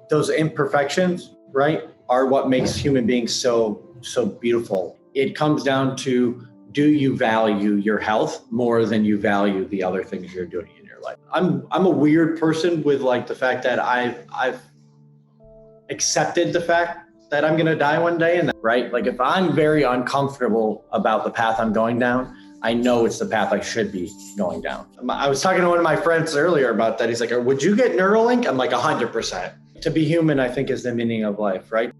those imperfections, right, are what makes human beings so beautiful. It comes down to, do you value your health more than you value the other things you're doing in your life? I'm a weird person with like the fact that I've accepted the fact that I'm going to die one day, and that, right, like if I'm very uncomfortable about the path I'm going down, I know it's the path I should be going down. I was talking to one of my friends earlier about that. He's like, would you get Neuralink? I'm like, 100%. To be human, I think, is the meaning of life, right?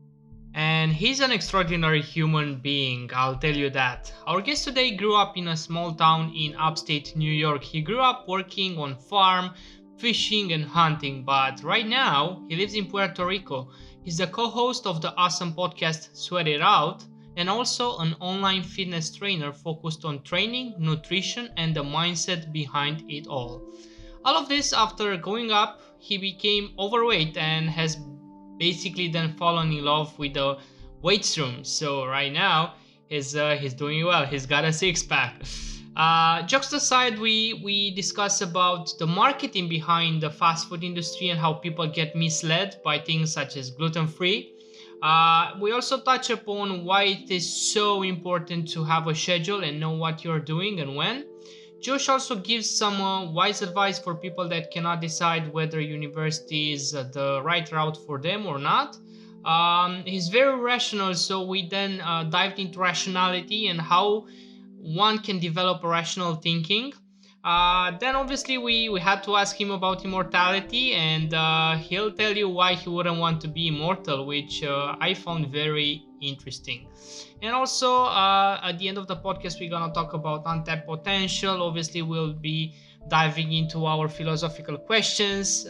And he's an extraordinary human being, I'll tell you that. Our guest today grew up in a small town in upstate New York. He grew up working on farm, fishing and hunting, but right now he lives in Puerto Rico. He's the co-host of the awesome podcast Sweat It Out, and also an online fitness trainer focused on training, nutrition, and the mindset behind it all. All of this after growing up, he became overweight and has basically then fallen in love with the weights room. So right now he's doing well. He's got a six pack. Jokes aside, we discuss about the marketing behind the fast food industry and how people get misled by things such as gluten free. We also touch upon why it is so important to have a schedule and know what you're doing and when. Josh also gives some wise advice for people that cannot decide whether university is the right route for them or not. He's very rational, so we then dived into rationality and how one can develop a rational thinking. Then obviously we had to ask him about immortality, and he'll tell you why he wouldn't want to be immortal, which I found very interesting. And also at the end of the podcast, we're gonna talk about untapped potential. Obviously, we'll be diving into our philosophical questions,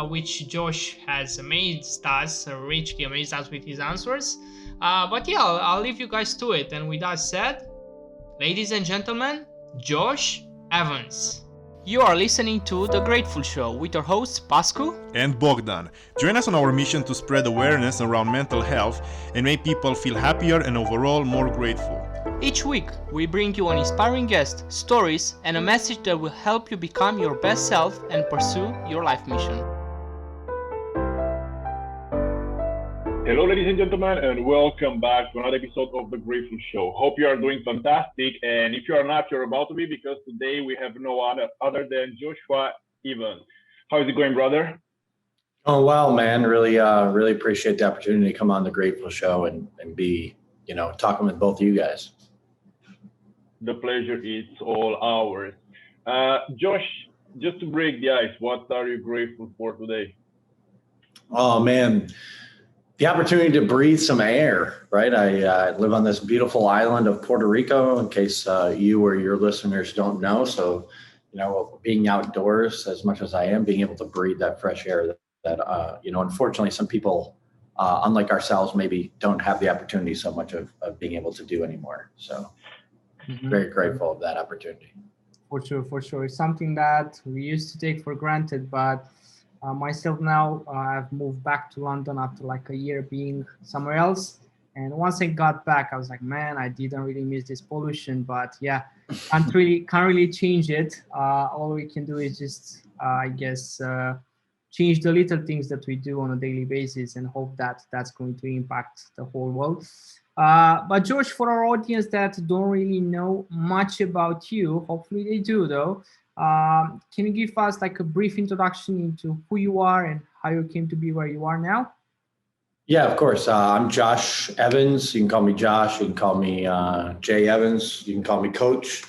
which Josh has amazed us, richly amazed us with his answers. But yeah, I'll leave you guys to it. And with that said, ladies and gentlemen, Josh Evans. You are listening to The Grateful Show with your hosts Pascu and Bogdan. Join us on our mission to spread awareness around mental health and make people feel happier and overall more grateful. Each week, we bring you an inspiring guest, stories, and a message that will help you become your best self and pursue your life mission. Hello, ladies and gentlemen, and welcome back to another episode of The Grateful Show. Hope you are doing fantastic, and if you are not, you're about to be, because today we have no other than Joshua Evans. How is it going, brother? Oh, well, man, really appreciate the opportunity to come on The Grateful Show and be, talking with both of you guys. The pleasure is all ours. Josh, just to break the ice, what are you grateful for today? Oh, man. The opportunity to breathe some air, right? I live on this beautiful island of Puerto Rico, in case you or your listeners don't know. So, being outdoors as much as I am, being able to breathe that fresh air that unfortunately, some people, unlike ourselves, maybe don't have the opportunity so much of being able to do anymore. So very grateful of that opportunity. For sure. It's something that we used to take for granted, but myself now, I've moved back to London after like a year being somewhere else. And once I got back, I was like, man, I didn't really miss this pollution, but yeah, can't really change it. All we can do is just, change the little things that we do on a daily basis and hope that that's going to impact the whole world. But George, for our audience that don't really know much about you, hopefully they do though, can you give us like a brief introduction into who you are and how you came to be where you are now? Yeah, of course. I'm Josh Evans. You can call me Josh. You can call me Jay Evans. You can call me Coach.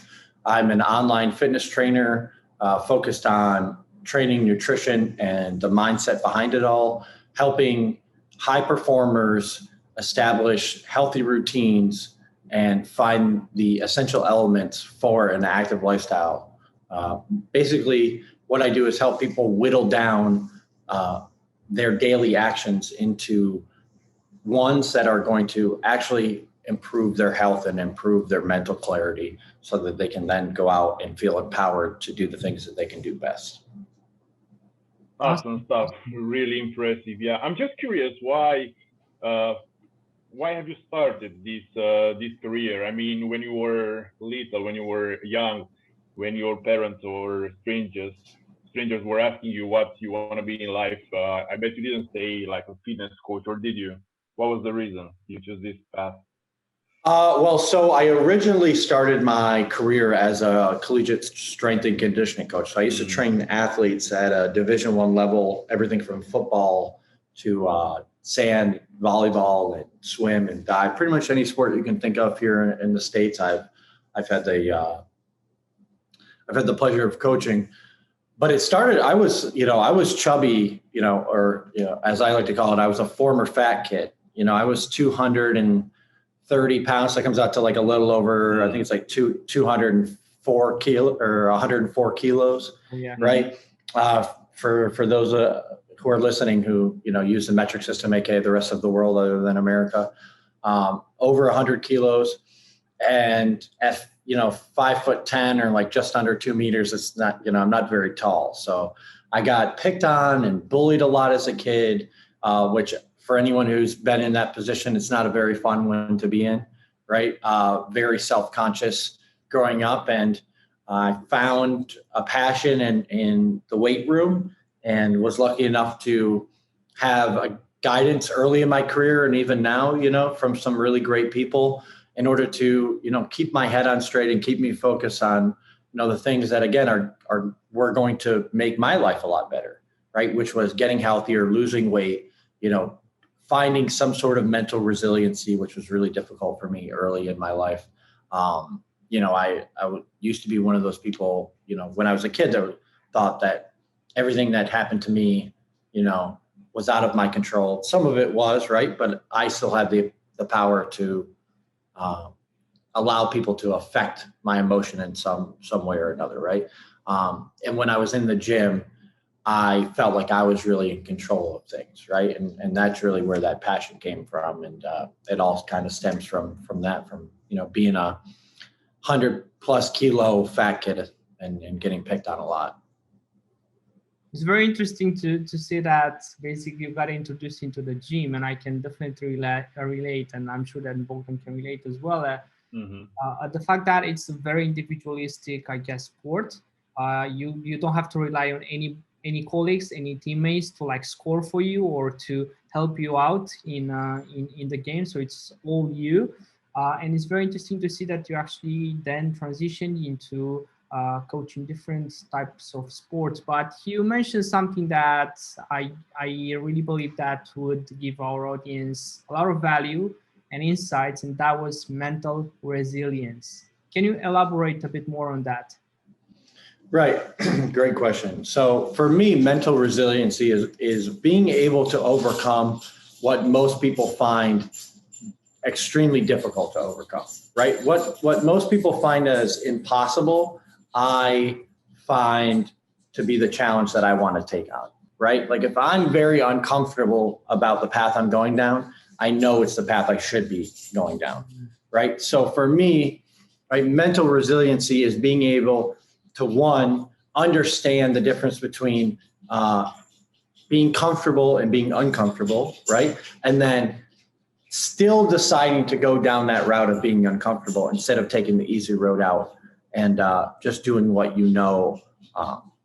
I'm an online fitness trainer focused on training, nutrition, and the mindset behind it all, helping high performers establish healthy routines and find the essential elements for an active lifestyle. Basically, what I do is help people whittle down their daily actions into ones that are going to actually improve their health and improve their mental clarity so that they can then go out and feel empowered to do the things that they can do best. Awesome stuff. Really impressive. Yeah, I'm just curious why have you started this career? I mean, when you were little, when you were young, when your parents were strangers, strangers were asking you what you want to be in life, I bet you didn't say like a fitness coach, or did you? What was the reason you chose this path? Well, so I originally started my career as a collegiate strength and conditioning coach. So I used to train athletes at a Division I level, everything from football to sand, volleyball, and swim and dive. Pretty much any sport you can think of here in the States. I've had the pleasure of coaching. But it started. I was chubby, or as I like to call it, I was a former fat kid. I was 230 pounds. That comes out to like a little over, I think it's like 204 kilo or 104 kilos. Yeah. Right. For those who are listening, who, use the metric system, aka the rest of the world other than America, over 100 kilos, and at 5'10" or like just under 2 meters. It's not, I'm not very tall. So I got picked on and bullied a lot as a kid, which for anyone who's been in that position, it's not a very fun one to be in, right? Very self-conscious growing up. And I found a passion in the weight room and was lucky enough to have a guidance early in my career. And even now, from some really great people, in order to, keep my head on straight and keep me focused on, the things that, again, were going to make my life a lot better, right? Which was getting healthier, losing weight, finding some sort of mental resiliency, which was really difficult for me early in my life. I used to be one of those people, when I was a kid, that thought that everything that happened to me, was out of my control. Some of it was, right? But I still had the power to allow people to affect my emotion in some way or another, right? And when I was in the gym, I felt like I was really in control of things, right? And that's really where that passion came from. And it all kind of stems from that, from, being a 100+ kilo fat kid and getting picked on a lot. It's very interesting to see that basically you got introduced into the gym, and I can definitely relate, and I'm sure that Bogdan can relate as well. The fact that it's a very individualistic, I guess, sport. You don't have to rely on any colleagues, any teammates to like score for you or to help you out in the game. So it's all you, and it's very interesting to see that you actually then transitioned into coaching different types of sports. But you mentioned something that I really believe that would give our audience a lot of value and insights, and that was mental resilience. Can you elaborate a bit more on that? Right. Great question. So for me, mental resiliency is being able to overcome what most people find extremely difficult to overcome, right? What most people find as impossible, I find to be the challenge that I want to take on, right? Like if I'm very uncomfortable about the path I'm going down, I know it's the path I should be going down, right? So for me, right, mental resiliency is being able to, one, understand the difference between being comfortable and being uncomfortable, right? And then still deciding to go down that route of being uncomfortable instead of taking the easy road out and just doing what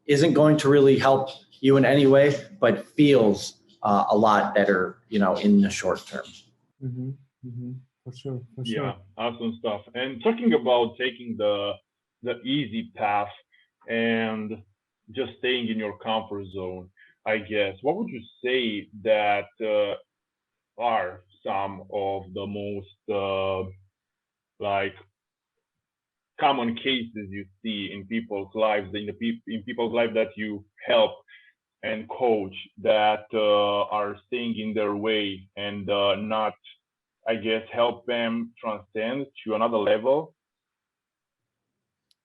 isn't going to really help you in any way, but feels a lot better, in the short term. Mm-hmm. Mm-hmm. For sure. Yeah, awesome stuff. And talking about taking the easy path and just staying in your comfort zone, I guess, what would you say that are some of the most like common cases you see in people's lives, in people's lives that you help and coach, that are staying in their way and not, I guess, help them transcend to another level?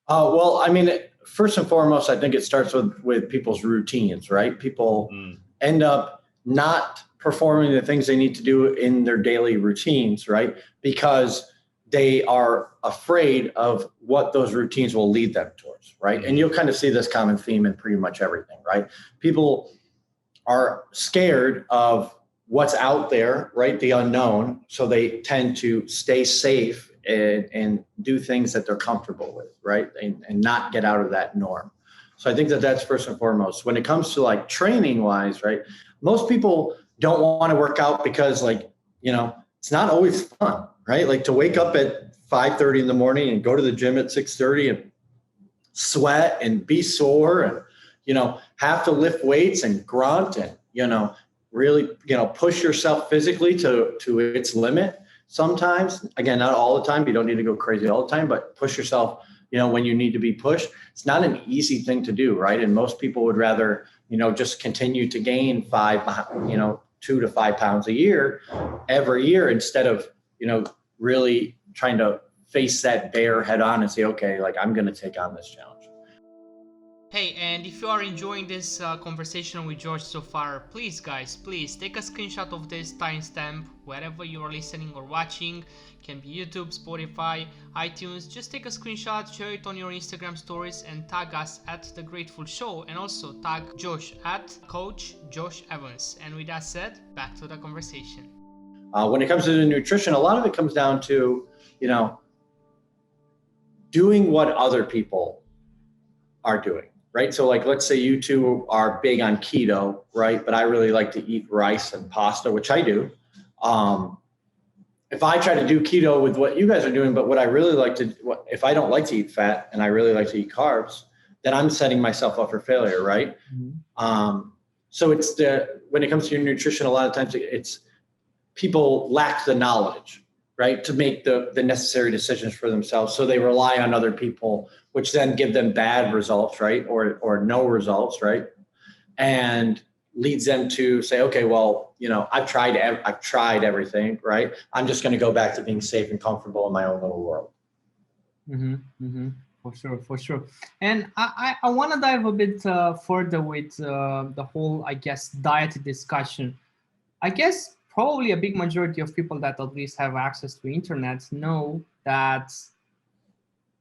Well, I mean, first and foremost, I think it starts with people's routines, right? People end up not performing the things they need to do in their daily routines, right? Because they are afraid of what those routines will lead them towards, right? And you'll kind of see this common theme in pretty much everything, right? People are scared of what's out there, right? The unknown. So they tend to stay safe and do things that they're comfortable with, right? And not get out of that norm. So I think that that's first and foremost. When it comes to like training wise, right? Most people don't want to work out because like, it's not always fun, right? Like to wake up at 5:30 in the morning and go to the gym at 6:30 and sweat and be sore and, have to lift weights and grunt and, really, push yourself physically to its limit. Sometimes, again, not all the time. You don't need to go crazy all the time, but push yourself, when you need to be pushed. It's not an easy thing to do, right? And most people would rather, just continue to gain 2 to 5 pounds a year every year instead of, really trying to face that bear head on and say, okay, like I'm going to take on this challenge. Hey, and if you are enjoying this conversation with George so far, please guys, please take a screenshot of this timestamp wherever you are listening or watching. Can be YouTube, Spotify, iTunes. Just take a screenshot, share it on your Instagram stories and tag us at The Grateful Show, and also tag Josh at Coach Josh Evans. And with that said, back to the conversation. When it comes to the nutrition, a lot of it comes down to, doing what other people are doing. Right. So like, let's say you two are big on keto, right? But I really like to eat rice and pasta, which I do. If I try to do keto with what you guys are doing, but what I really like to, if I don't like to eat fat and I really like to eat carbs, then I'm setting myself up for failure. Right. Mm-hmm. So when it comes to your nutrition, a lot of times it's people lack the knowledge, right, to make the necessary decisions for themselves. So they rely on other people, which then give them bad results, right, or no results, right, and leads them to say, okay, well, I've tried everything, right. I'm just going to go back to being safe and comfortable in my own little world. Mm-hmm, mm-hmm. For sure. And I want to dive a bit further with the whole, I guess, diet discussion. I guess probably a big majority of people that at least have access to internet know that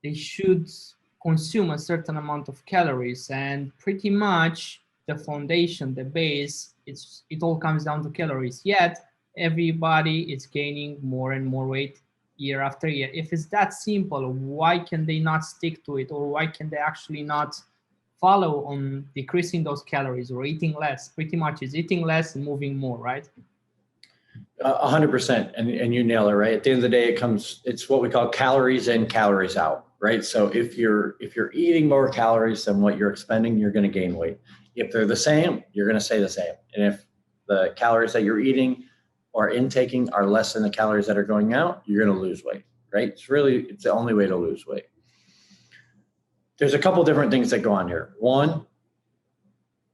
they should consume a certain amount of calories, and pretty much the foundation, the base, it all comes down to calories. Yet everybody is gaining more and more weight year after year. If it's that simple, why can they not stick to it, or why can they actually not follow on decreasing those calories or eating less? Pretty much is eating less and moving more, right? 100%. And you nail it, right? At the end of the day, it's what we call calories in, calories out, right? So if you're eating more calories than what you're expending, you're going to gain weight. If they're the same, you're going to stay the same. And if the calories that you're eating or intaking are less than the calories that are going out, you're going to lose weight, right? It's the only way to lose weight. There's a couple different things that go on here. One,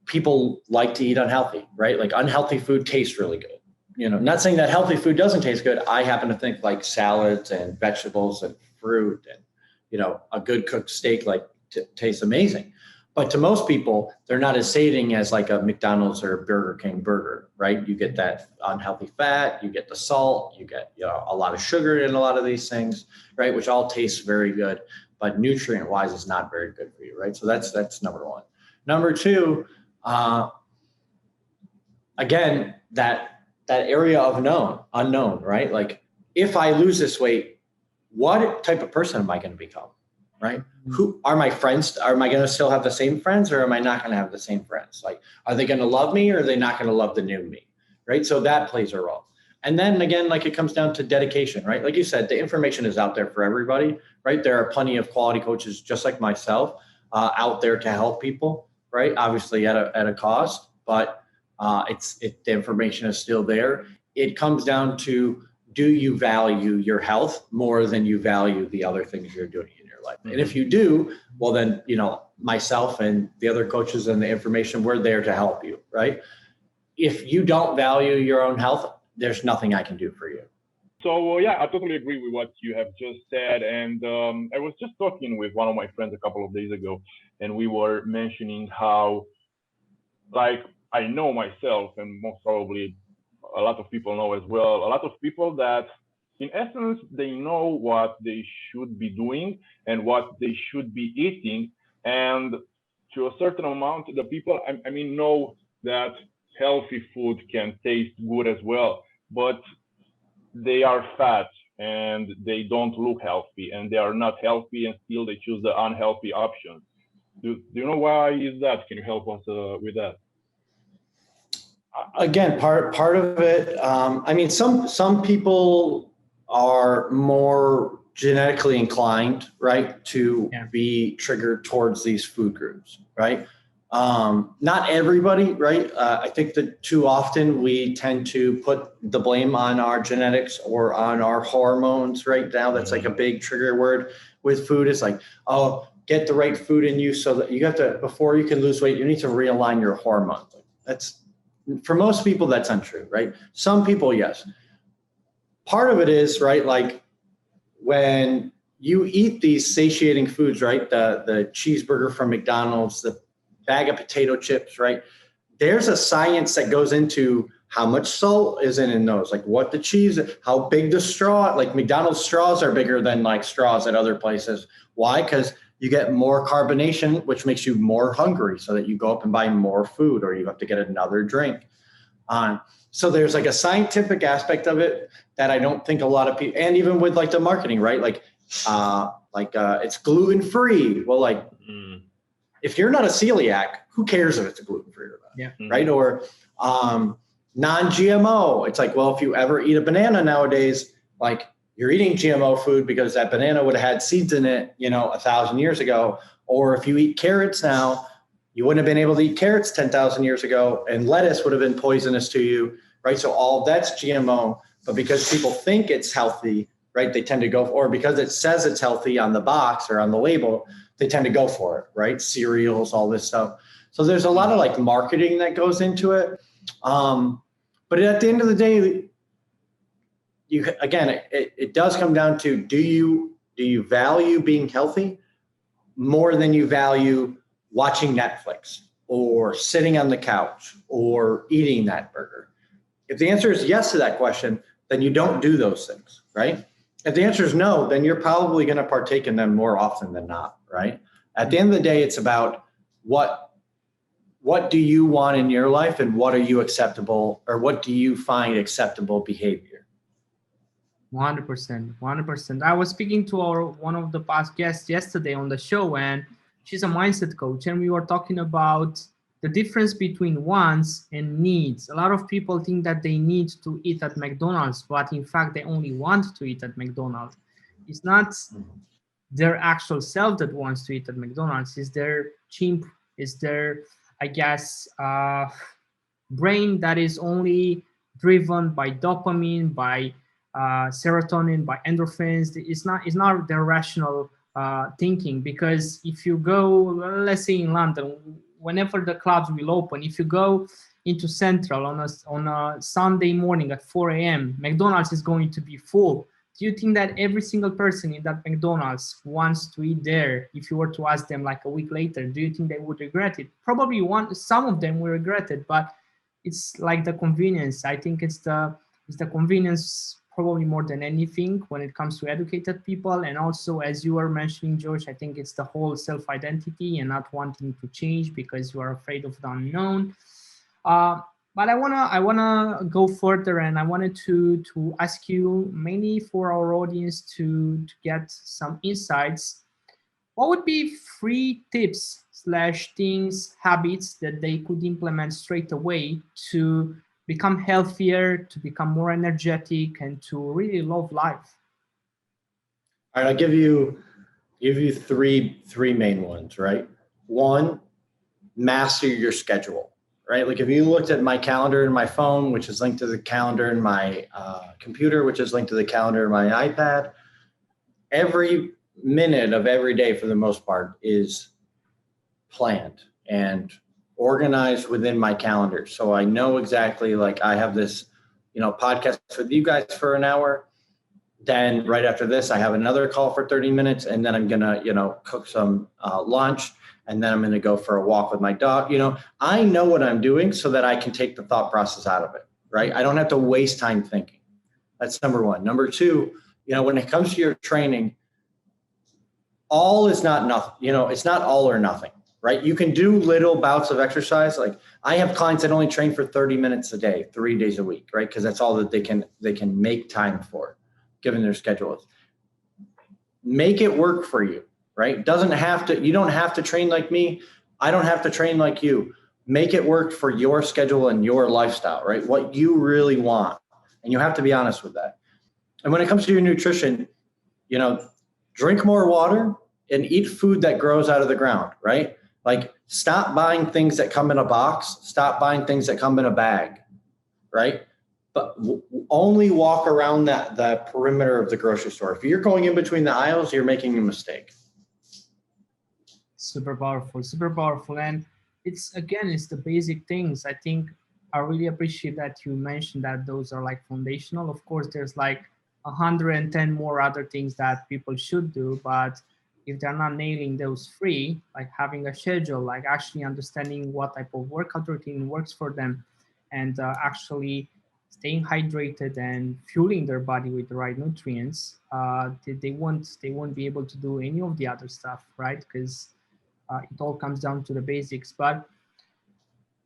people like to eat unhealthy, right? Like unhealthy food tastes really good. Not saying that healthy food doesn't taste good. I happen to think like salads and vegetables and fruit and, a good cooked steak tastes amazing. But to most people, they're not as sating as like a McDonald's or Burger King burger, right? You get that unhealthy fat, you get the salt, you get a lot of sugar in a lot of these things, right? Which all tastes very good, but nutrient wise is not very good for you, right? So that's number one. Number two, again, that area of unknown, right? Like if I lose this weight, what type of person am I going to become, right? Who are my friends? Am I going to still have the same friends, or am I not going to have the same friends? Like, are they going to love me, or are they not going to love the new me, right? So that plays a role. And then again, like it comes down to dedication, right? Like you said, the information is out there for everybody, right? There are plenty of quality coaches just like myself out there to help people, right? Obviously at a cost, but the information is still there. It comes down to, do you value your health more than you value the other things you're doing in your life? Mm-hmm. And if you do, well, then, myself and the other coaches and the information, we're there to help you, right? If you don't value your own health, there's nothing I can do for you. So, yeah, I totally agree with what you have just said. And I was just talking with one of my friends a couple of days ago, and we were mentioning how, like, I know myself, and most probably a lot of people know as well, a lot of people that in essence, they know what they should be doing and what they should be eating. And to a certain amount, the people, know that healthy food can taste good as well, but they are fat and they don't look healthy, and they are not healthy, and still they choose the unhealthy options. Do you know why is that? Can you help us with that? Again, part of it. I mean, some people are more genetically inclined, right, to be triggered towards these food groups, right? Not everybody, right? I think that too often we tend to put the blame on our genetics or on our hormones right now. That's like a big trigger word with food. It's like, oh, get the right food in you so that you have to, before you can lose weight, you need to realign your hormones. That's, for most people, that's untrue, right? Some people, yes. Part of it is, right, like when you eat these satiating foods, right, the cheeseburger from McDonald's, the bag of potato chips, right, there's a science that goes into how much salt is in those, like what the cheese, how big the straw, like McDonald's straws are bigger than like straws at other places. Why? Because you get more carbonation, which makes you more hungry so that you go up and buy more food or you have to get another drink. So there's like a scientific aspect of it that I don't think a lot of people, and even with like the marketing, right? Like it's gluten free. Well, like if you're not a celiac, who cares if it's gluten free or not? Yeah. Right. Or non-GMO. It's like, well, if you ever eat a banana nowadays, like you're eating GMO food because that banana would have had seeds in it, 1,000 years ago. Or if you eat carrots now, you wouldn't have been able to eat carrots 10,000 years ago, and lettuce would have been poisonous to you, right? So all that's GMO, but because people think it's healthy, right, they tend to go, or because it says it's healthy on the box or on the label, they tend to go for it, right? Cereals, all this stuff. So there's a lot of like marketing that goes into it. But at the end of the day, it does come down to, do you value being healthy more than you value watching Netflix or sitting on the couch or eating that burger? If the answer is yes to that question, then you don't do those things, right? If the answer is no, then you're probably going to partake in them more often than not, right? At the end of the day, it's about what do you want in your life and what are you acceptable, or what do you find acceptable behavior? 100%. I was speaking to one of the past guests yesterday on the show, and she's a mindset coach, and we were talking about the difference between wants and needs. A lot of people think that they need to eat at McDonald's, but in fact, they only want to eat at McDonald's. It's not their actual self that wants to eat at McDonald's. It's their chimp, it's their, I guess, brain that is only driven by dopamine, by serotonin, by endorphins. It's not their rational thinking. Because if you go, let's say in London, whenever the clubs will open, if you go into Central on a Sunday morning at 4 a.m., McDonald's is going to be full. Do you think that every single person in that McDonald's wants to eat there? If you were to ask them like a week later, do you think they would regret it? Probably some of them will regret it, but it's like the convenience. I think it's the convenience probably more than anything when it comes to educated people. And also, as you were mentioning, Josh, I think it's the whole self-identity and not wanting to change because you are afraid of the unknown. But I wanna go further, and I wanted to ask you, mainly for our audience to get some insights. What would be 3 tips / things, habits that they could implement straight away to become healthier, to become more energetic, and to really love life? All right, I'll give you three main ones, right? 1, master your schedule, right? Like if you looked at my calendar in my phone, which is linked to the calendar in my computer, which is linked to the calendar in my iPad, every minute of every day for the most part is planned and organized within my calendar. So I know exactly, like I have this, podcast with you guys for an hour. Then right after this, I have another call for 30 minutes, and then I'm going to, cook some lunch, and then I'm going to go for a walk with my dog. I know what I'm doing so that I can take the thought process out of it, right? I don't have to waste time thinking. That's number 1. Number 2, when it comes to your training, all is not nothing, it's not all or nothing, right? You can do little bouts of exercise. Like I have clients that only train for 30 minutes a day, 3 days a week, right? Because that's all that they can make time for, given their schedules. Make it work for you, right? You don't have to train like me. I don't have to train like you. Make it work for your schedule and your lifestyle, right? What you really want. And you have to be honest with that. And when it comes to your nutrition, drink more water and eat food that grows out of the ground, right? Like, stop buying things that come in a box. Stop buying things that come in a bag, right? But only walk around the perimeter of the grocery store. If you're going in between the aisles, you're making a mistake. Super powerful, super powerful. And it's the basic things. I think I really appreciate that you mentioned that those are like foundational. Of course, there's like 110 more other things that people should do, but if they're not nailing those three, like having a schedule, like actually understanding what type of workout routine works for them, and actually staying hydrated and fueling their body with the right nutrients, they won't be able to do any of the other stuff, right? Because it all comes down to the basics. But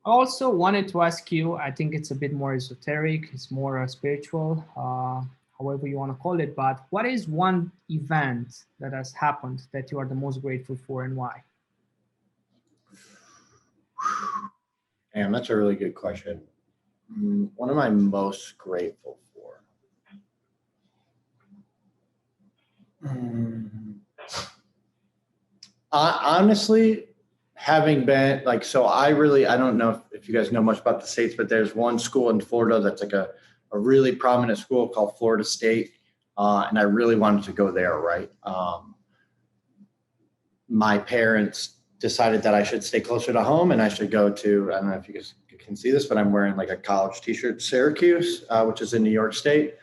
I also wanted to ask you, I think it's a bit more esoteric, it's more spiritual, however you want to call it, but what is one event that has happened that you are the most grateful for, and why? Damn, that's a really good question. What am I most grateful for? Honestly, having been I don't know if you guys know much about the States, but there's one school in Florida that's like a really prominent school called Florida State. And I really wanted to go there, right? My parents decided that I should stay closer to home and I should go to, I don't know if you guys can see this, but I'm wearing like a college t-shirt, Syracuse, which is in New York State.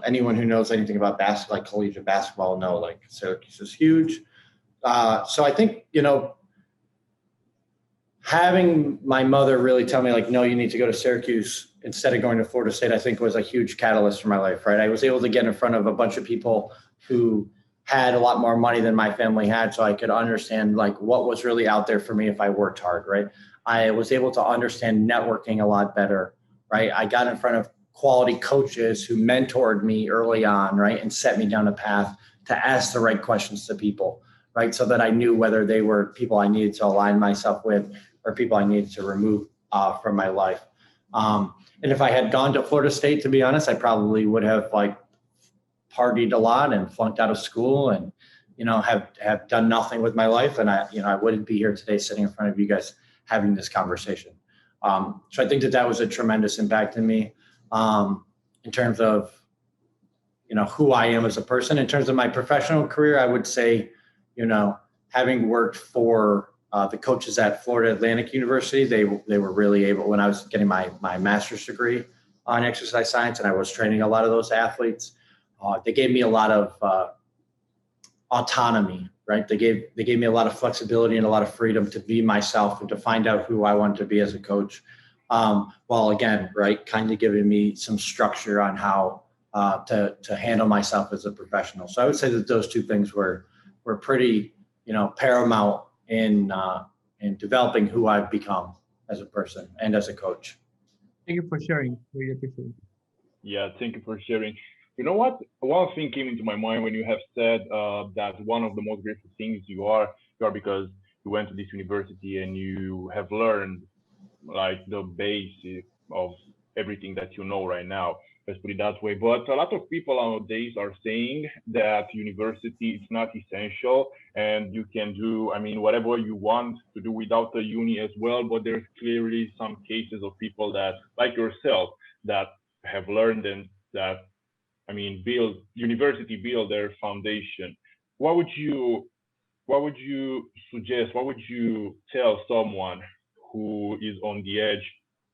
Anyone who knows anything about basketball, like collegiate basketball, know like Syracuse is huge. So I think, having my mother really tell me like, no, you need to go to Syracuse instead of going to Florida State, I think was a huge catalyst for my life, right? I was able to get in front of a bunch of people who had a lot more money than my family had, so I could understand like what was really out there for me if I worked hard, right? I was able to understand networking a lot better, right? I got in front of quality coaches who mentored me early on, right? And set me down a path to ask the right questions to people, right? So that I knew whether they were people I needed to align myself with or people I needed to remove from my life. And if I had gone to Florida State, to be honest, I probably would have like partied a lot and flunked out of school and, have done nothing with my life. And I wouldn't be here today sitting in front of you guys having this conversation. So I think that was a tremendous impact in me in terms of, who I am as a person. In terms of my professional career, I would say, having worked for the coaches at Florida Atlantic University, they were really able, when I was getting my master's degree on exercise science and I was training a lot of those athletes, they gave me a lot of autonomy, right? They gave me a lot of flexibility and a lot of freedom to be myself and to find out who I wanted to be as a coach. While again, right, kind of giving me some structure on how to handle myself as a professional. So I would say that those two things were pretty, paramount in developing who I've become as a person and as a coach. Thank you for sharing. Really appreciate it. Yeah, thank you for sharing. You know what? One thing came into my mind when you have said that one of the most grateful things you are because you went to this university and you have learned like the basic of everything that you know right now. Let's put it that way. But a lot of people nowadays are saying that university is not essential and you can do, whatever you want to do without the uni as well. But there's clearly some cases of people that, like yourself, that have learned and that, build their foundation. What would you suggest? What would you tell someone who is on the edge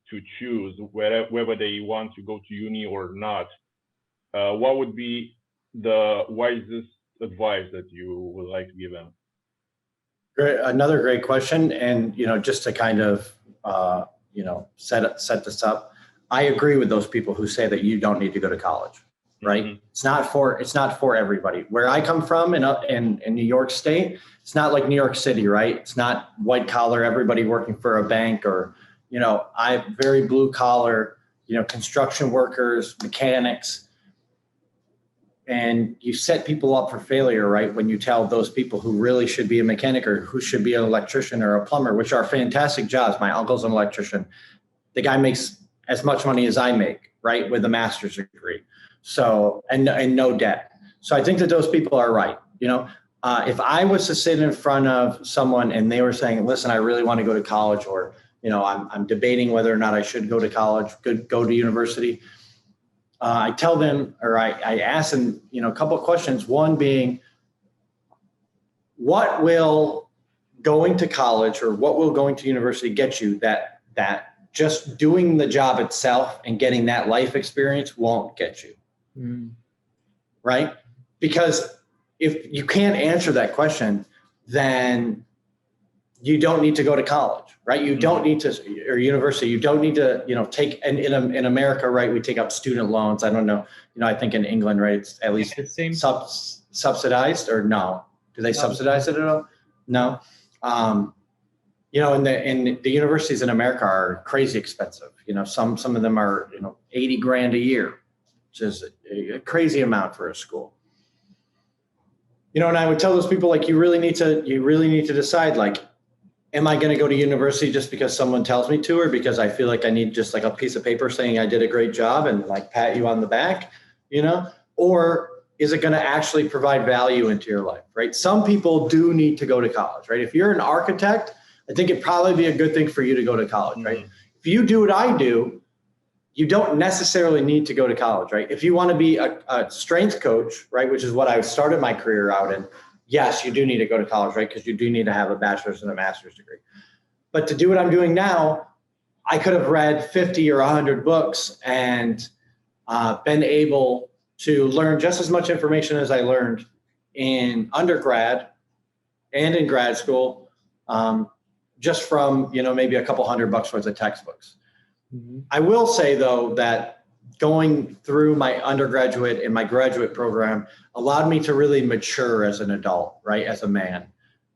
to choose whether they want to go to uni or not? What would be the wisest advice that you would like to give them? Great. Another great question. And, just to kind of, set this up, I agree with those people who say that you don't need to go to college, right? Mm-hmm. It's not for everybody. Where I come from in New York State, it's not like New York City, right? It's not white collar, everybody working for a bank or, I'm very blue collar, construction workers, mechanics. and you set people up for failure, right? When you tell those people who really should be a mechanic or who should be an electrician or a plumber, which are fantastic jobs. My uncle's an electrician. The guy makes as much money as I make, right? With a master's degree. So, and no debt. So I think that those people are right. If I was to sit in front of someone and they were saying, listen, I really want to go to college, or, I'm debating whether or not I should go to college, go to university. I tell them, or I ask them, a couple of questions. One being, what will going to college or what will going to university get you that just doing the job itself and getting that life experience won't get you? Right? Because if you can't answer that question, then you don't need to go to college, right? You don't need to, or university, you don't need to, take, and in America, right, we take out student loans. I don't know, I think in England, right, it's at least the same. Subsidized, or no? Do they subsidize it at all? No. And the universities in America are crazy expensive. Some of them are, $80,000 a year, which is a crazy amount for a school. And I would tell those people, like, you really need to decide, like, am I going to go to university just because someone tells me to, or because I feel like I need just like a piece of paper saying I did a great job and like pat you on the back, or is it going to actually provide value into your life, right? Some people do need to go to college, right? If you're an architect, I think it'd probably be a good thing for you to go to college, right? If you do what I do, you don't necessarily need to go to college, right? If you want to be a strength coach, right, which is what I started my career out in, yes, you do need to go to college, right? Because you do need to have a bachelor's and a master's degree. But to do what I'm doing now, I could have read 50 or 100 books and been able to learn just as much information as I learned in undergrad and in grad school, just from, maybe a couple $100 worth of textbooks. I will say, though, that going through my undergraduate and my graduate program allowed me to really mature as an adult, right, as a man.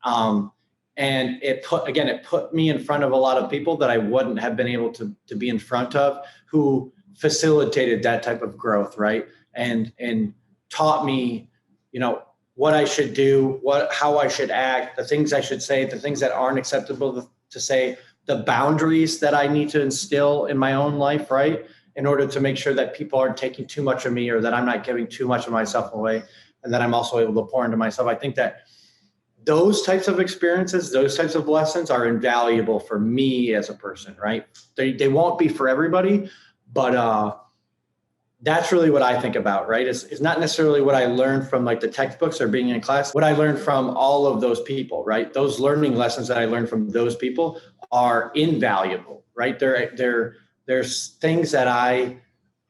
And it put me in front of a lot of people that I wouldn't have been able to be in front of, who facilitated that type of growth, right, and taught me, what I should do, how I should act, the things I should say, the things that aren't acceptable to say, the boundaries that I need to instill in my own life, right, in order to make sure that people aren't taking too much of me, or that I'm not giving too much of myself away, and that I'm also able to pour into myself. I think that those types of experiences, those types of lessons are invaluable for me as a person, right? They won't be for everybody, but that's really what I think about, right? It's not necessarily what I learned from like the textbooks or being in class. What I learned from all of those people, right? Those learning lessons that I learned from those people are invaluable, right? There's things that I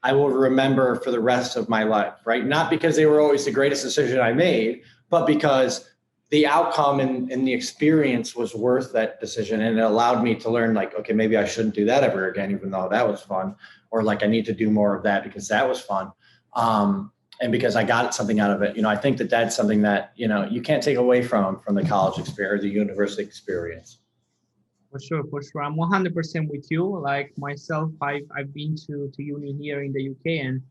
will remember for the rest of my life, right? Not because they were always the greatest decision I made, but because the outcome and the experience was worth that decision. And it allowed me to learn, like, okay, maybe I shouldn't do that ever again, even though that was fun. Or like, I need to do more of that because that was fun. And because I got something out of it. I think that that's something that, you can't take away from the college experience or the university experience. For sure. I'm 100% with you. Like myself, I've been to uni here in the UK, and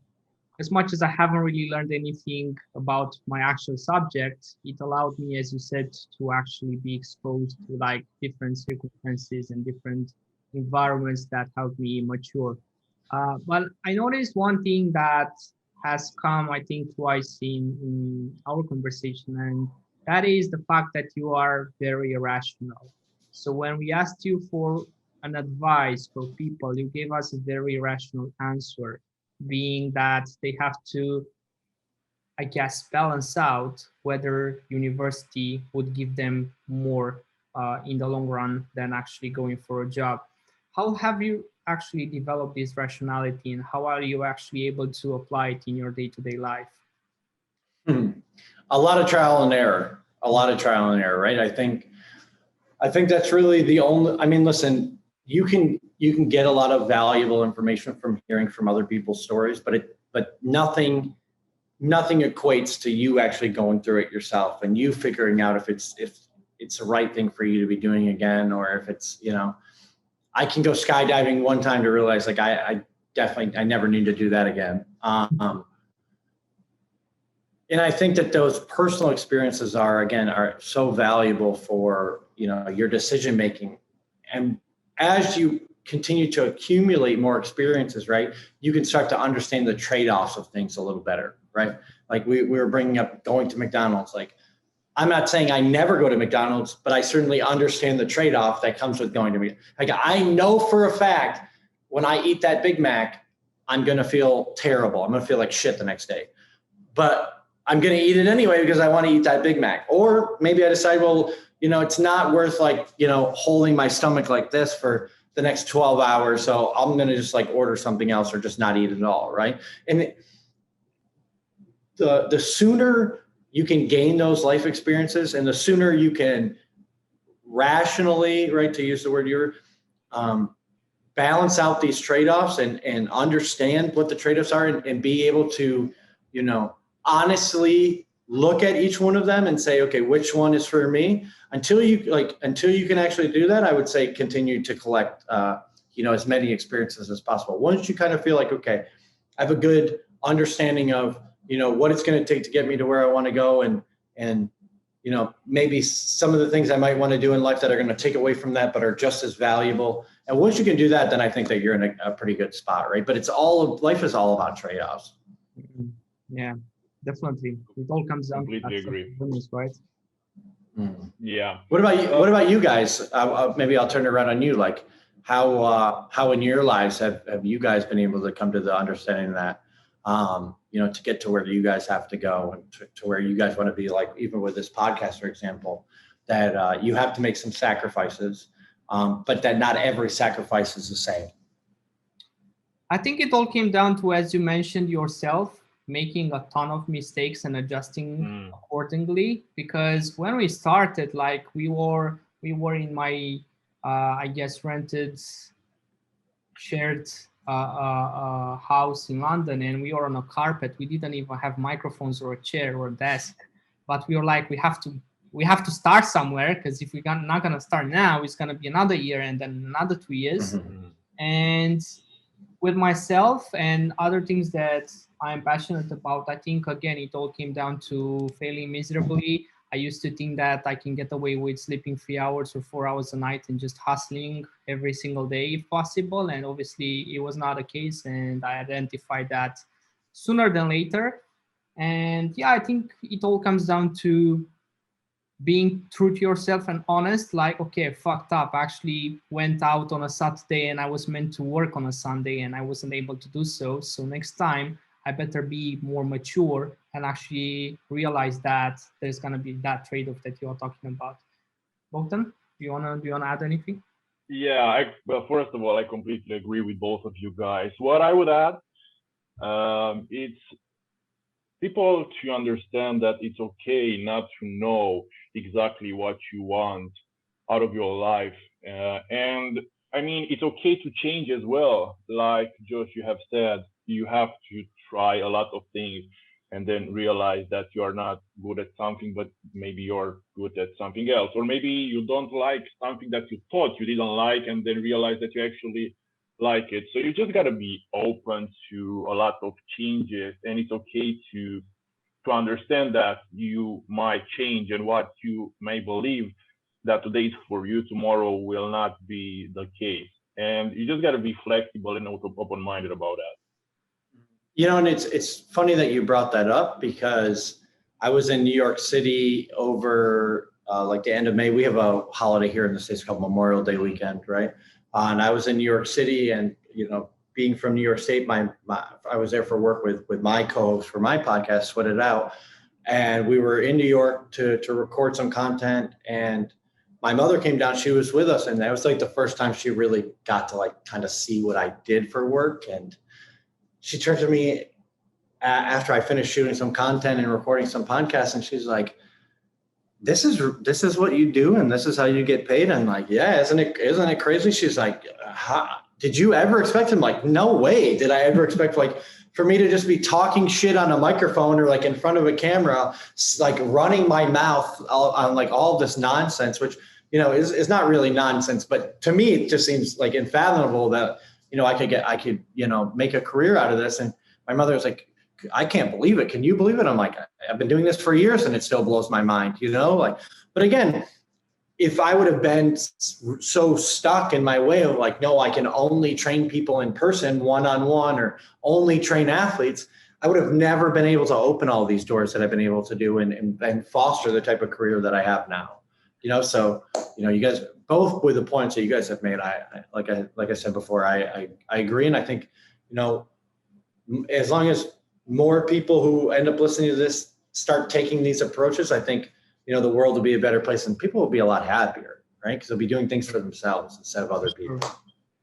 as much as I haven't really learned anything about my actual subject, it allowed me, as you said, to actually be exposed to like different circumstances and different environments that helped me mature. But I noticed one thing that has come, I think, twice in our conversation, and that is the fact that you are very rational. So when we asked you for an advice for people, you gave us a very rational answer, being that they have to, I guess, balance out whether university would give them more in the long run than actually going for a job. How have you actually developed this rationality, and how are you actually able to apply it in your day-to-day life? A lot of trial and error, right? I think that's really the only, listen, you can get a lot of valuable information from hearing from other people's stories, but nothing equates to you actually going through it yourself and you figuring out if it's the right thing for you to be doing again, or if it's, I can go skydiving one time to realize, like, I never need to do that again. And I think that those personal experiences are so valuable for, your decision making. And as you continue to accumulate more experiences, right, you can start to understand the trade-offs of things a little better, right? Like we were bringing up going to McDonald's. Like, I'm not saying I never go to McDonald's, but I certainly understand the trade-off that comes with going to McDonald's. Like, I know for a fact when I eat that Big Mac, I'm going to feel terrible. I'm going to feel like shit the next day. But I'm going to eat it anyway because I want to eat that Big Mac. Or maybe I decide, well, it's not worth like, holding my stomach like this for the next 12 hours. So I'm going to just like order something else or just not eat it at all. Right. And the sooner you can gain those life experiences and the sooner you can rationally, right, to use the word you're, balance out these trade-offs and understand what the trade-offs are and be able to, honestly look at each one of them and say, okay, which one is for me? Until you can actually do that, I would say continue to collect, as many experiences as possible. Once you kind of feel like, okay, I have a good understanding of, what it's going to take to get me to where I want to go. And, maybe some of the things I might want to do in life that are going to take away from that, but are just as valuable. And once you can do that, then I think that you're in a pretty good spot, right? But life is all about trade-offs. Yeah, definitely. It all comes down to agree. Right? Mm. Yeah. What about you guys? Maybe I'll turn it around on you. Like how in your lives have you guys been able to come to the understanding that, to get to where you guys have to go and to where you guys want to be, like even with this podcast, for example, that you have to make some sacrifices, but that not every sacrifice is the same. I think it all came down to, as you mentioned yourself, making a ton of mistakes and adjusting accordingly. Because when we started, like we were in my, rented shared house in London, and we were on a carpet. We didn't even have microphones or a chair or a desk, but we were like, we have to start somewhere, because if we're not gonna start now, it's gonna be another year and then another 2 years. Mm-hmm. And with myself and other things that I'm passionate about, I think, again, it all came down to failing miserably. I used to think that I can get away with sleeping 3 hours or 4 hours a night and just hustling every single day if possible. And obviously it was not the case. And I identified that sooner than later. And yeah, I think it all comes down to being true to yourself and honest, like, okay, I fucked up. I actually went out on a Saturday and I was meant to work on a Sunday and I wasn't able to do so. So next time I better be more mature and actually realize that there's going to be that trade-off that you're talking about. Bogdan, do you want to add anything? Yeah, well, first of all, I completely agree with both of you guys. What I would add, it's people to understand that it's okay not to know exactly what you want out of your life. And I mean, it's okay to change as well. Like Josh, you have said, you have to try a lot of things and then realize that you are not good at something, but maybe you're good at something else. Or maybe you don't like something that you thought you didn't like and then realize that you actually like it. So you just got to be open to a lot of changes, and it's okay to understand that you might change, and what you may believe that today is for you, tomorrow will not be the case. And you just got to be flexible and open-minded about that. And it's funny that you brought that up, because I was in New York City over like the end of May. We have a holiday here in the States called Memorial Day weekend, right? And I was in New York City, and being from New York State, I was there for work with my co-host for my podcast, Sweat It Out, and we were in New York to record some content. And my mother came down; she was with us, and that was like the first time she really got to like kind of see what I did for work. And she turned to me after I finished shooting some content and recording some podcasts, and she's like, this is what you do, and this is how you get paid. And I'm like, yeah, isn't it crazy? She's like, did you ever expect? I'm like, no way did I ever expect like for me to just be talking shit on a microphone or like in front of a camera, like running my mouth on like all of this nonsense, which is not really nonsense, but to me it just seems like unfathomable that I could make a career out of this. And my mother was like, I can't believe it. Can you believe it? I'm like, I've been doing this for years and it still blows my mind, like, but again, if I would have been so stuck in my way of like, no, I can only train people in person one-on-one or only train athletes, I would have never been able to open all these doors that I've been able to do and foster the type of career that I have now. So, you guys both with the points that you guys have made, like I said before, I agree. And I think, as long as more people who end up listening to this start taking these approaches, I think, the world will be a better place and people will be a lot happier, right? Because they'll be doing things for themselves instead of other people.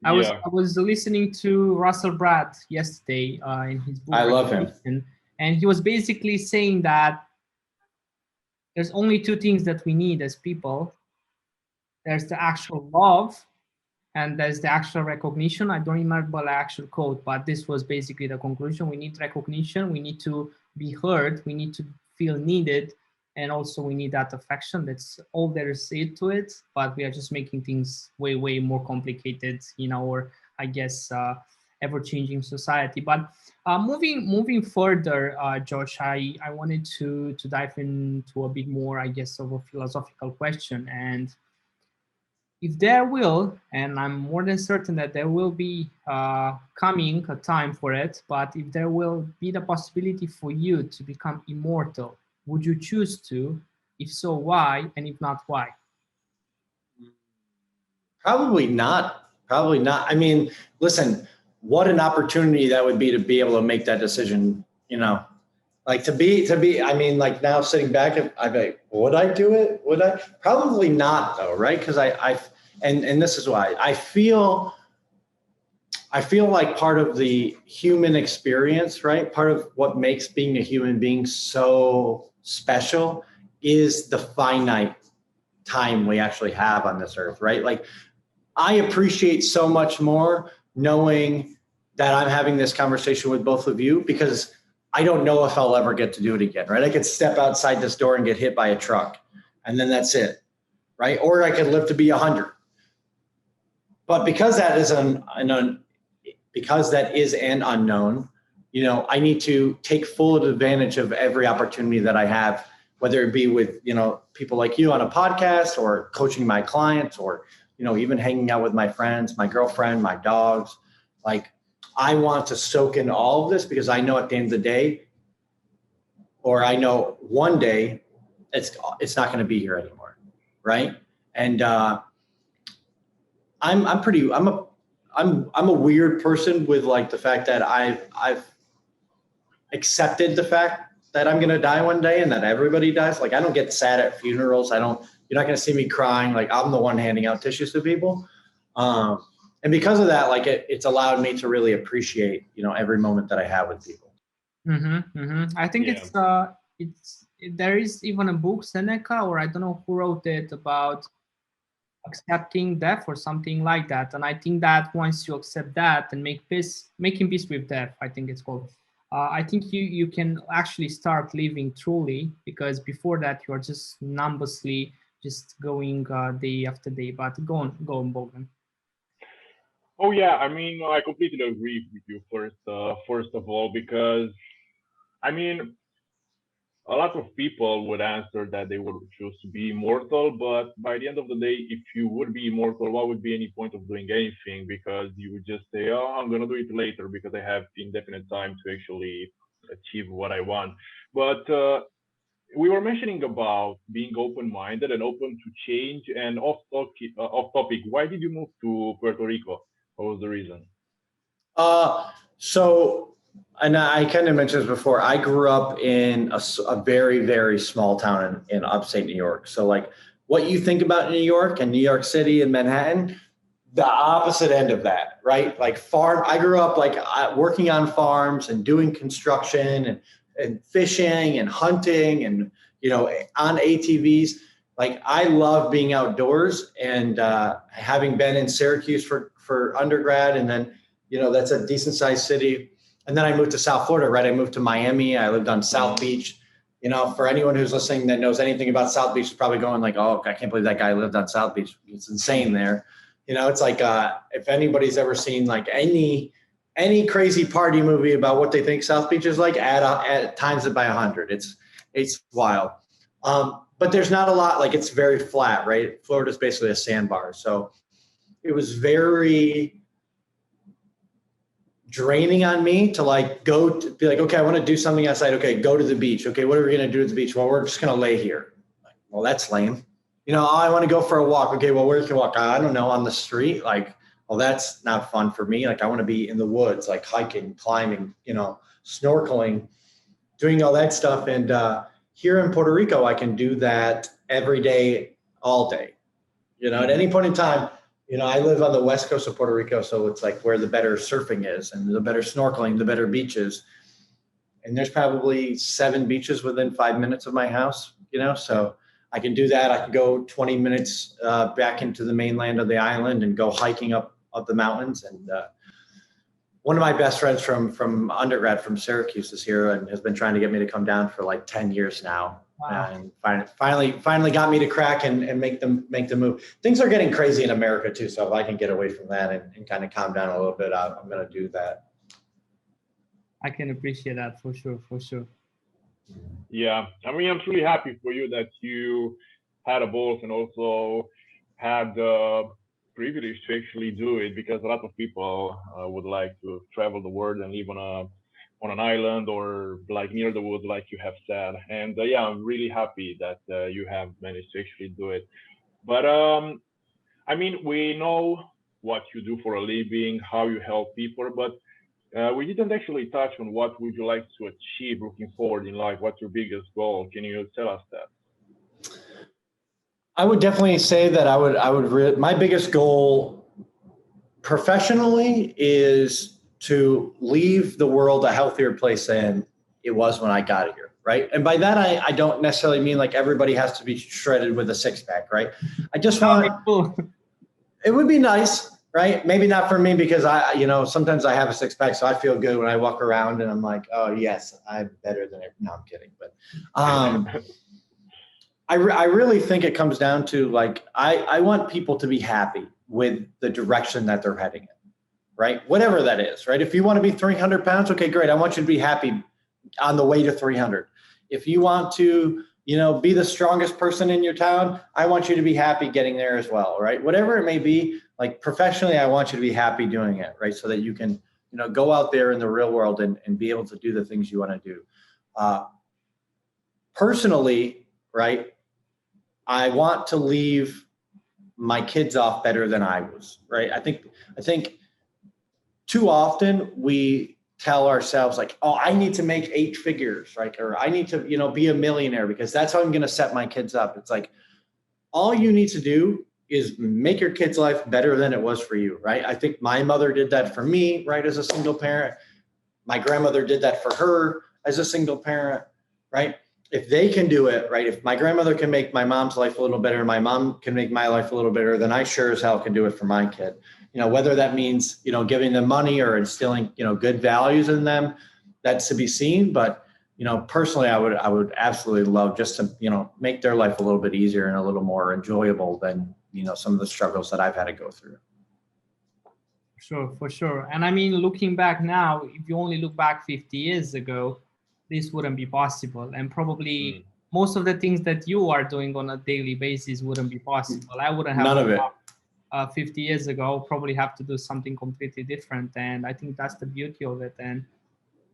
I was listening to Russell Brand yesterday in his book. I love him. And he was basically saying that there's only two things that we need as people. There's the actual love and there's the actual recognition. I don't remember the actual quote, but this was basically the conclusion. We need recognition. We need to be heard. We need to feel needed. And also we need that affection. That's all there is to it. But we are just making things way, way more complicated in our, I guess, ever-changing society. But moving further, Josh, I wanted to dive into a bit more, I guess, of a philosophical question. And if there will, and I'm more than certain that there will be coming a time for it, but if there will be the possibility for you to become immortal, would you choose to? If so, why? And if not, why? Probably not. Probably not. I mean, listen, what an opportunity that would be to be able to make that decision, like to be, I mean, like now sitting back, I'd be like, would I do it? Would I? Probably not though, right? Because and this is why I feel like part of the human experience, right? Part of what makes being a human being so special is the finite time we actually have on this earth, right? Like I appreciate so much more knowing that I'm having this conversation with both of you because I don't know if I'll ever get to do it again, right? I could step outside this door and get hit by a truck and then that's it, right? Or I could live to be 100. But because that is an unknown, I need to take full advantage of every opportunity that I have, whether it be with, people like you on a podcast or coaching my clients or, even hanging out with my friends, my girlfriend, my dogs. Like I want to soak in all of this because I know at the end of the day, or I know one day it's not going to be here anymore. Right. And, I'm a weird person with like the fact that I've accepted the fact that I'm going to die one day and that everybody dies. Like I don't get sad at funerals. You're not going to see me crying. Like I'm the one handing out tissues to people. And because of that, like it's allowed me to really appreciate, every moment that I have with people. Mm-hmm, mm-hmm. I think there is even a book, Seneca, or I don't know who wrote it, about accepting death or something like that. And I think that once you accept that and making peace with death, I think it's called, I think you can actually start living truly, because before that you are just numbly just going day after day. But go on, Bogdan. Oh yeah, I mean, I completely agree with you first of all, because I mean, a lot of people would answer that they would choose to be immortal, but by the end of the day, if you would be immortal, what would be any point of doing anything? Because you would just say, oh, I'm going to do it later because I have indefinite time to actually achieve what I want. But we were mentioning about being open-minded and open to change. And off topic, why did you move to Puerto Rico? What was the reason? And I kind of mentioned this before, I grew up in a very, very small town in upstate New York. So like what you think about New York and New York City and Manhattan, the opposite end of that, right? Like I grew up like working on farms and doing construction and fishing and hunting and, on ATVs. Like I love being outdoors and having been in Syracuse for undergrad. And then, that's a decent sized city. And then I moved to South Florida, right? I moved to Miami. I lived on South Beach. For anyone who's listening that knows anything about South Beach is probably going like, oh, I can't believe that guy lived on South Beach. It's insane there. It's like if anybody's ever seen like any any crazy party movie about what they think South Beach is like, add times it by 100. It's wild. But there's not a lot, like it's very flat, right? Florida's basically a sandbar. So it was very draining on me to like go to be like, okay, I want to do something outside. Okay, go to the beach. Okay, what are we going to do at the beach? Well, we're just going to lay here. Well, that's lame. You know, oh, I want to go for a walk. Okay, well, where can you walk? I don't know, on the street. Like, well, that's not fun for me. Like, I want to be in the woods, like hiking, climbing, you know, snorkeling, doing all that stuff. And here in Puerto Rico, I can do that every day, all day. You know, at any point in time, you know, I live on the west coast of Puerto Rico, so it's like where the better surfing is and the better snorkeling, the better beaches. And there's probably 7 beaches within 5 minutes of my house, you know, so I can do that. I can go 20 minutes back into the mainland of the island and go hiking up the mountains. And one of my best friends from undergrad from Syracuse is here and has been trying to get me to come down for like 10 years now. Wow. And finally got me to crack and make the move. Things are getting crazy in America too. So if I can get away from that and kind of calm down a little bit, I'm going to do that. I can appreciate that for sure. Yeah, I mean, I'm truly happy for you that you had a boss and also had the privilege to actually do it, because a lot of people would like to travel the world and live on an island or like near the woods, like you have said. And yeah, I'm really happy that you have managed to actually do it. But I mean, we know what you do for a living, how you help people, but we didn't actually touch on what would you like to achieve looking forward in life. What's your biggest goal? Can you tell us that? I would definitely say that my biggest goal professionally is to leave the world a healthier place than it was when I got here, right? And by that, I don't necessarily mean like everybody has to be shredded with a 6-pack, right? I just want, it would be nice, right? Maybe not for me because sometimes I have a 6-pack, so I feel good when I walk around and I'm like, oh yes, I'm better than it. No, I'm kidding. But I really think it comes down to like, I want people to be happy with the direction that they're heading in, right? Whatever that is, right? If you want to be 300 pounds, okay, great. I want you to be happy on the way to 300. If you want to, be the strongest person in your town, I want you to be happy getting there as well, right? Whatever it may be, like professionally, I want you to be happy doing it, right? So that you can, go out there in the real world and be able to do the things you want to do. Personally, right? I want to leave my kids off better than I was, right? I think too often we tell ourselves like, oh, I need to make 8 figures, right? Or I need to, be a millionaire because that's how I'm going to set my kids up. It's like, all you need to do is make your kid's life better than it was for you, right? I think my mother did that for me, right? As a single parent, my grandmother did that for her as a single parent, right? If they can do it, right? If my grandmother can make my mom's life a little better, my mom can make my life a little better, then I sure as hell can do it for my kid. Whether that means, giving them money or instilling, good values in them, that's to be seen. But, personally, I would absolutely love just to, make their life a little bit easier and a little more enjoyable than, some of the struggles that I've had to go through. For sure. And I mean, looking back now, if you only look back 50 years ago, this wouldn't be possible. And probably most of the things that you are doing on a daily basis wouldn't be possible. I wouldn't have none of it. 50 years ago, probably have to do something completely different. And I think that's the beauty of it. And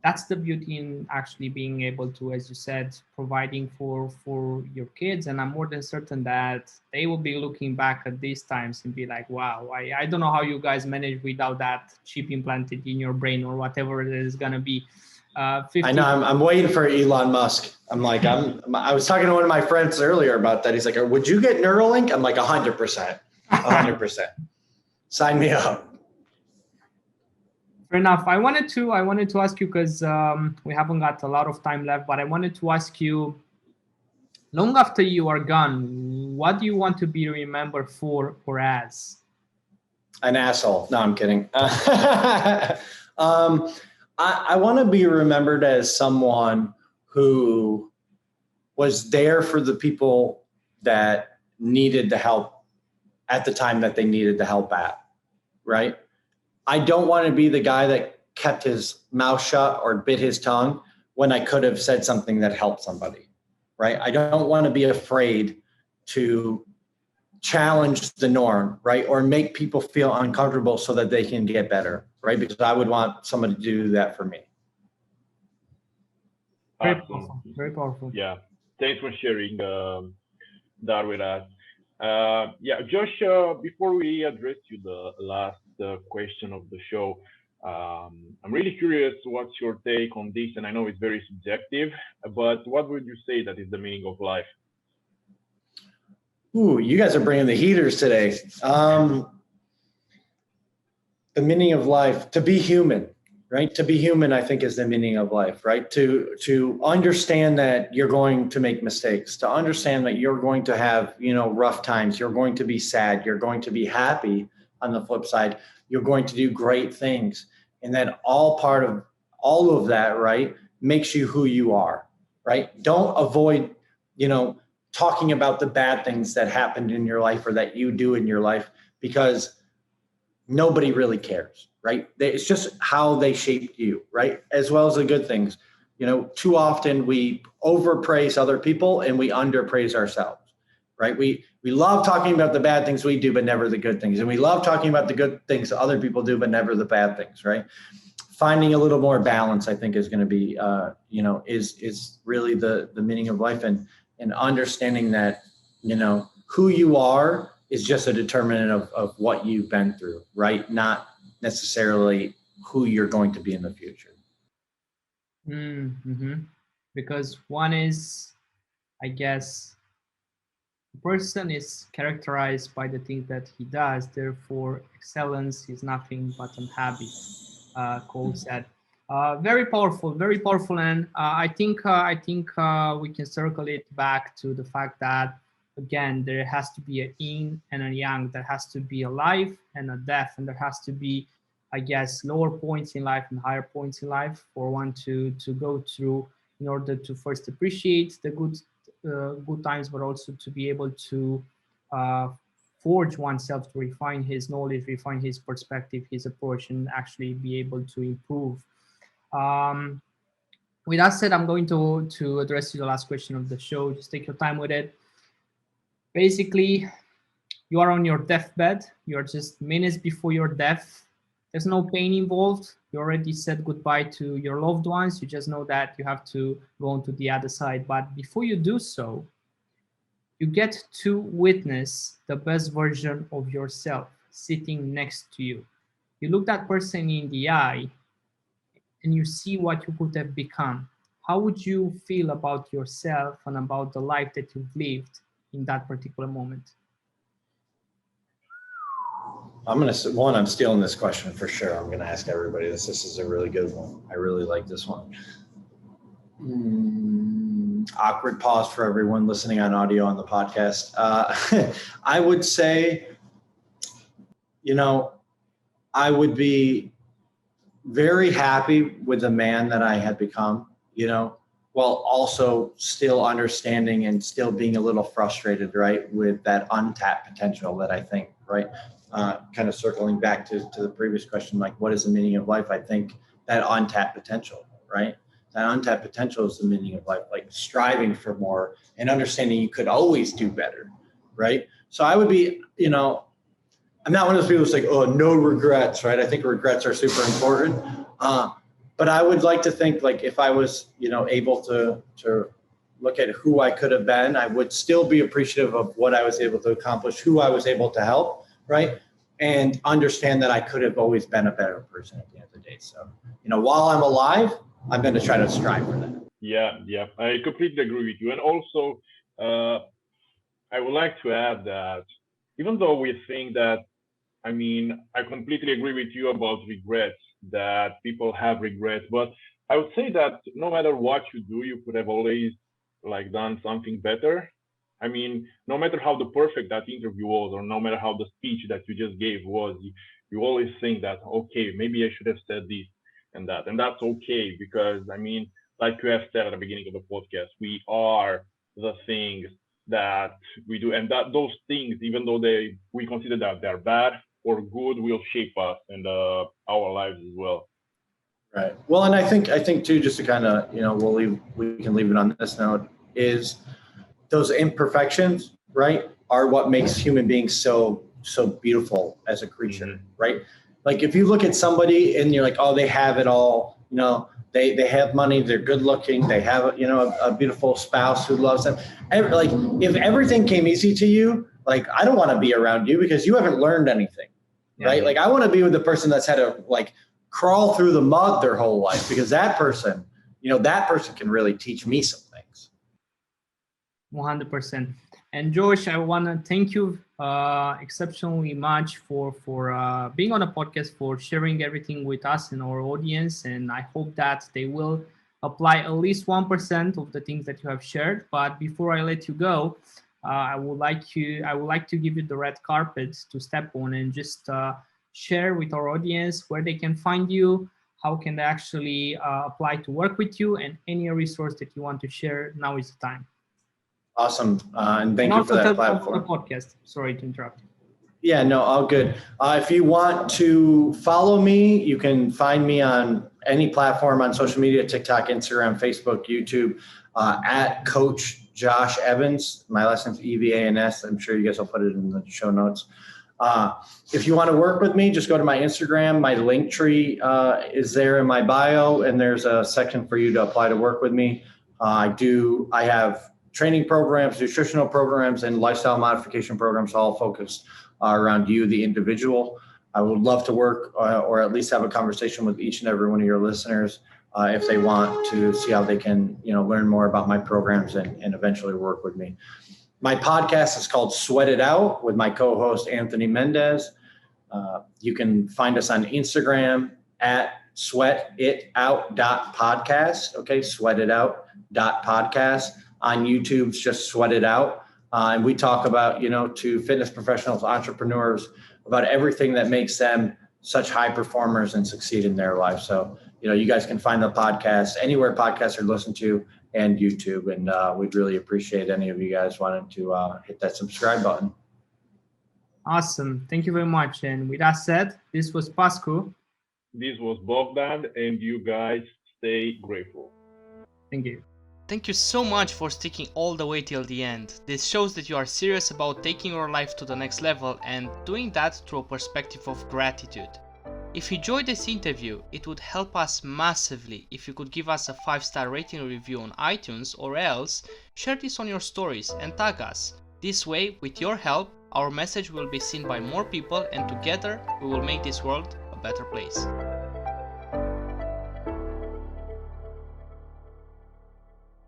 that's the beauty in actually being able to, as you said, providing for your kids. And I'm more than certain that they will be looking back at these times and be like, wow, I don't know how you guys manage without that chip implanted in your brain or whatever it is going to be. I know. I'm waiting for Elon Musk. I was talking to one of my friends earlier about that. He's like, would you get Neuralink? I'm like 100%. 100%. Sign me up. Fair enough. I wanted to ask you, because we haven't got a lot of time left, but I wanted to ask you, long after you are gone, what do you want to be remembered for or as? An asshole. No, I'm kidding. I want to be remembered as someone who was there for the people that needed the help at the time that they needed the help at, right? I don't want to be the guy that kept his mouth shut or bit his tongue when I could have said something that helped somebody, right? I don't want to be afraid to challenge the norm, right? Or make people feel uncomfortable so that they can get better, right? Because I would want somebody to do that for me. Very Awesome. powerful. Very powerful. Yeah. Thanks for sharing that with us. Yeah, Josh, before we address you the last question of the show, I'm really curious what's your take on this, and I know it's very subjective, but what would you say that is the meaning of life? Ooh, you guys are bringing the heaters today. The meaning of life, to be human, right? To be human, I think, is the meaning of life, right? To understand that you're going to make mistakes, to understand that you're going to have, rough times, you're going to be sad, you're going to be happy on the flip side, you're going to do great things. And that all of that, right, makes you who you are, right? Don't avoid, talking about the bad things that happened in your life or that you do in your life, because nobody really cares, right? It's just how they shaped you, right? As well as the good things. Too often we overpraise other people and we underpraise ourselves, right? We love talking about the bad things we do, but never the good things. And we love talking about the good things other people do, but never the bad things, right? Finding a little more balance, I think, is going to be, is really the meaning of life, and understanding that, who you are is just a determinant of what you've been through, right? Not necessarily who you're going to be in the future. Mm-hmm. Because one is, I guess, the person is characterized by the things that he does. Therefore, excellence is nothing but an habit. Cole said. Very powerful, and I think we can circle it back to the fact that, again, there has to be a yin and a yang. There has to be a life and a death, and there has to be, I guess, lower points in life and higher points in life for one to go through, in order to first appreciate the good times, but also to be able to forge oneself, to refine his knowledge, refine his perspective, his approach, and actually be able to improve. With that said, I'm going to address you the last question of the show. Just take your time with it. Basically, you are on your deathbed. You're just minutes before your death. There's no pain involved. You already said goodbye to your loved ones. You just know that you have to go on to the other side. But before you do so, you get to witness the best version of yourself sitting next to you. You look that person in the eye and you see what you could have become. How would you feel about yourself and about the life that you've lived in that particular moment? I'm stealing this question for sure. I'm gonna ask everybody this. This is a really good one. I really like this one. Awkward pause for everyone listening on audio on the podcast. I would say, I would be very happy with the man that I had become, while also still understanding and still being a little frustrated, right, with that untapped potential that I think, right, kind of circling back to the previous question, like, what is the meaning of life? I think that untapped potential, right? That untapped potential is the meaning of life, like striving for more and understanding you could always do better, right? So I would be, I'm not one of those people who's like, oh, no regrets, right? I think regrets are super important. But I would like to think, like, if I was, able to look at who I could have been, I would still be appreciative of what I was able to accomplish, who I was able to help, right? And understand that I could have always been a better person at the end of the day. So, while I'm alive, I'm going to try to strive for that. Yeah, I completely agree with you. And also, I would like to add that even though we think that, I completely agree with you about regrets, that people have regrets, but I would say that no matter what you do, you could have always done something better. No matter how the perfect that interview was, or no matter how the speech that you just gave was, you always think that, okay, maybe I should have said this and that. And that's okay, because like you have said at the beginning of the podcast, we are the things that we do, and that those things, even though we consider that they're bad or good, will shape us and our lives as well. Right. Well, and I think too, just to kind of, we can leave it on this note, is those imperfections, right, are what makes human beings so beautiful as a creature, right? Like if you look at somebody and you're like, oh, they have it all, they have money, they're good looking, they have a beautiful spouse who loves them. Like if everything came easy to you, like I don't want to be around you because you haven't learned anything, right? Like I want to be with the person that's had to like crawl through the mud their whole life, because that person can really teach me some things. 100%. And Josh, I want to thank you exceptionally much for being on the podcast, for sharing everything with us and our audience. And I hope that they will apply at least 1% of the things that you have shared. But before I let you go, I would like to give you the red carpet to step on and just share with our audience where they can find you, how can they actually apply to work with you, and any resource that you want to share. Now is the time. Awesome. And thank you for that platform. The podcast. Sorry to interrupt. Yeah, no, all good. If you want to follow me, you can find me on any platform on social media, TikTok, Instagram, Facebook, YouTube, at Coach Josh Evans. My last name's Evans. I'm sure you guys will put it in the show notes. If you want to work with me, just go to my Instagram. My link tree is there in my bio, and there's a section for you to apply to work with me. I have training programs, nutritional programs, and lifestyle modification programs, all focused around you, the individual. I would love to work or at least have a conversation with each and every one of your listeners if they want to see how they can, learn more about my programs and eventually work with me. My podcast is called Sweat It Out with my co-host, Anthony Mendez. You can find us on Instagram at sweatitout.podcast. Okay, sweatitout.podcast. On YouTube, it's just Sweat It Out. And we talk about, to fitness professionals, entrepreneurs, about everything that makes them such high performers and succeed in their life. So, you guys can find the podcast anywhere podcasts are listened to, and YouTube. And we'd really appreciate any of you guys wanting to hit that subscribe button. Awesome. Thank you very much. And with that said, this was Pascu. This was Bogdan, and you guys stay grateful. Thank you. Thank you so much for sticking all the way till the end. This shows that you are serious about taking your life to the next level and doing that through a perspective of gratitude. If you enjoyed this interview, it would help us massively if you could give us a 5-star rating review on iTunes, or else share this on your stories and tag us. This way, with your help, our message will be seen by more people, and together we will make this world a better place.